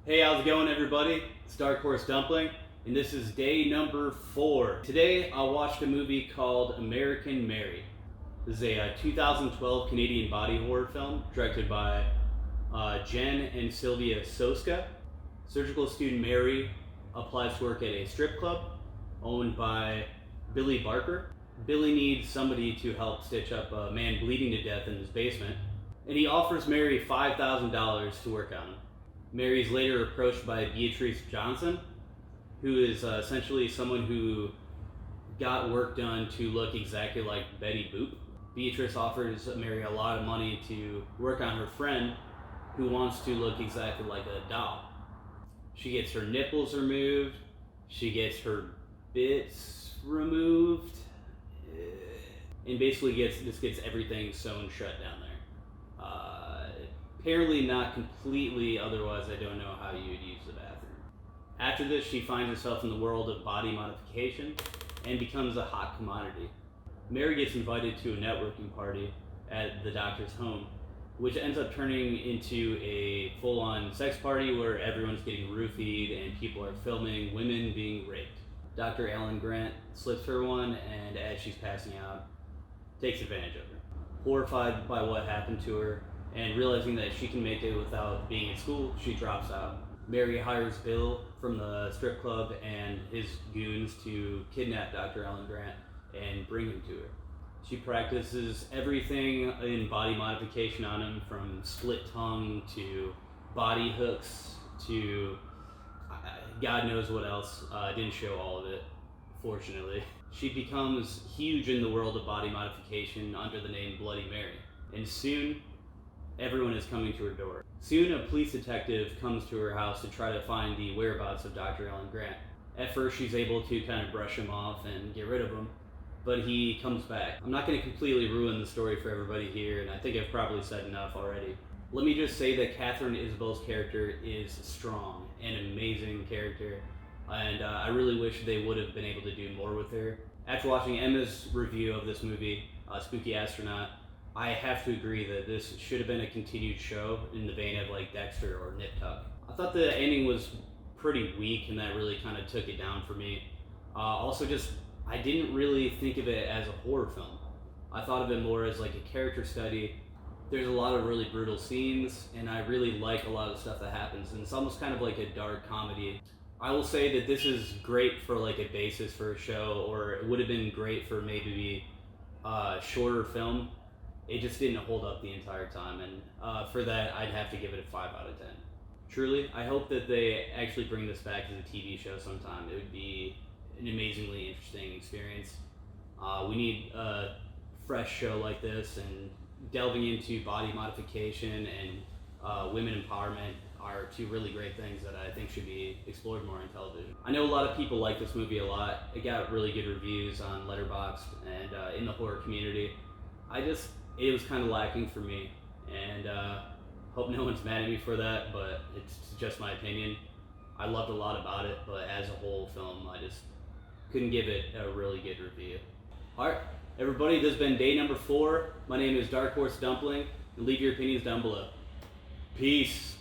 Hey, how's it going, everybody? It's Dark Horse Dumpling, and this is day number 4. Today, I watched a movie called American Mary. This is a 2012 Canadian body horror film directed by Jen and Sylvia Soska. Surgical student Mary applies to work at a strip club owned by Billy Barker. Billy needs somebody to help stitch up a man bleeding to death in his basement, and he offers Mary $5,000 to work on him. Mary is later approached by Beatrice Johnson, who is essentially someone who got work done to look exactly like Betty Boop. Beatrice offers Mary a lot of money to work on her friend, who wants to look exactly like a doll. She gets her nipples removed, she gets her bits removed, and basically gets everything sewn shut down there. Apparently not completely, otherwise I don't know how you would use the bathroom. After this, she finds herself in the world of body modification and becomes a hot commodity. Mary gets invited to a networking party at the doctor's home, which ends up turning into a full-on sex party where everyone's getting roofied and people are filming women being raped. Dr. Alan Grant slips her one, and as she's passing out, takes advantage of her. Horrified by what happened to her, and realizing that she can make it without being in school, she drops out. Mary hires Bill from the strip club and his goons to kidnap Dr. Alan Grant and bring him to her. She practices everything in body modification on him, from split tongue to body hooks to God knows what else. I didn't show all of it, fortunately. She becomes huge in the world of body modification under the name Bloody Mary, and soon everyone is coming to her door. Soon a police detective comes to her house to try to find the whereabouts of Dr. Alan Grant. At first she's able to kind of brush him off and get rid of him, but he comes back. I'm not going to completely ruin the story for everybody here, and I think I've probably said enough already. Let me just say that Catherine Isabel's character is strong, an amazing character, and I really wish they would have been able to do more with her. After watching Emma's review of this movie, Spooky Astronaut, I have to agree that this should have been a continued show in the vein of like Dexter or Nip Tuck. I thought the ending was pretty weak, and that really kind of took it down for me. Also, I didn't really think of it as a horror film. I thought of it more as like a character study. There's a lot of really brutal scenes, and I really like a lot of the stuff that happens, and it's almost kind of like a dark comedy. I will say that this is great for like a basis for a show, or it would have been great for maybe a shorter film. It just didn't hold up the entire time, and for that, I'd have to give it a 5 out of 10. Truly, I hope that they actually bring this back as a TV show sometime. It would be an amazingly interesting experience. We need a fresh show like this, and delving into body modification and women empowerment are two really great things that I think should be explored more on television. I know a lot of people like this movie a lot. It got really good reviews on Letterboxd and in the horror community. It was kind of lacking for me, and hope no one's mad at me for that, but it's just my opinion. I loved a lot about it, but as a whole film, I just couldn't give it a really good review. Alright, everybody, this has been day number 4. My name is Dark Horse Dumpling, and leave your opinions down below. Peace.